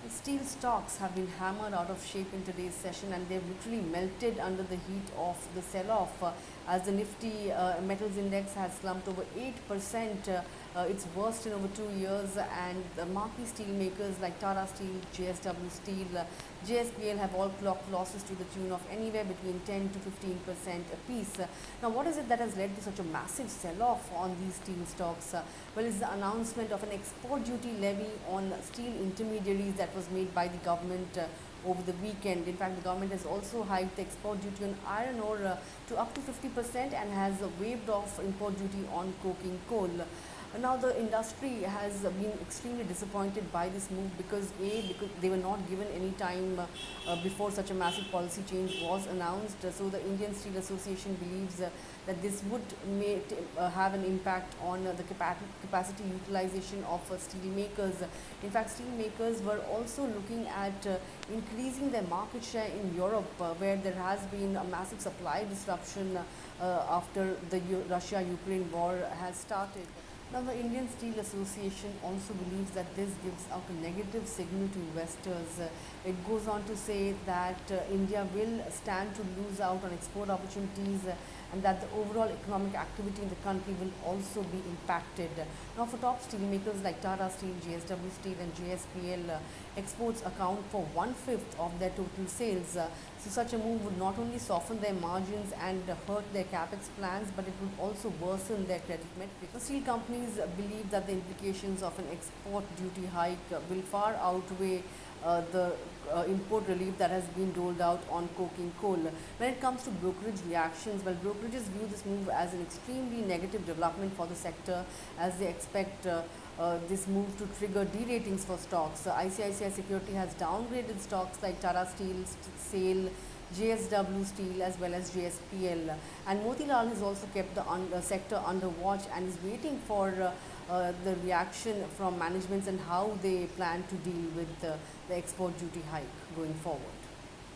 Steel stocks have been hammered out of shape in today's session, and they've literally melted under the heat of the sell-off as the Nifty metals index has slumped over 8%, its worst in over 2 years, and the marquee steel makers like Tata Steel, JSW Steel, JSPL have all clocked losses to the tune of anywhere between 10 to 15% apiece. Now, what is it that has led to such a massive sell-off on these steel stocks? Well, it's the announcement of an export duty levy on steel intermediaries that was made by the government over the weekend. In fact, the government has also hiked the export duty on iron ore to up to 50% and has waived off import duty on coking coal. Now, the industry has been extremely disappointed by this move because they were not given any time before such a massive policy change was announced. So the Indian Steel Association believes that this would have an impact on the capacity utilization of steel makers. In fact, steel makers were also looking at increasing their market share in Europe, where there has been a massive supply disruption after the Russia-Ukraine war has started. Now, the Indian Steel Association also believes that this gives out a negative signal to investors. It goes on to say that India will stand to lose out on export opportunities and that the overall economic activity in the country will also be impacted. Now, for top steel makers like Tata Steel, JSW Steel and JSPL, exports account for 1/5 of their total sales. So such a move would not only soften their margins and hurt their capex plans, but it would also worsen their credit metrics. The steel companies believe that the implications of an export duty hike will far outweigh the import relief that has been doled out on coking coal. When it comes to brokerage reactions, well, brokerages view this move as an extremely negative development for the sector, as they expect this move to trigger deratings for stocks. ICICI Security has downgraded stocks like Tata Steel, SAIL, JSW Steel as well as JSPL, and Motilal has also kept the sector under watch and is waiting for the reaction from managements and how they plan to deal with the export duty hike going forward.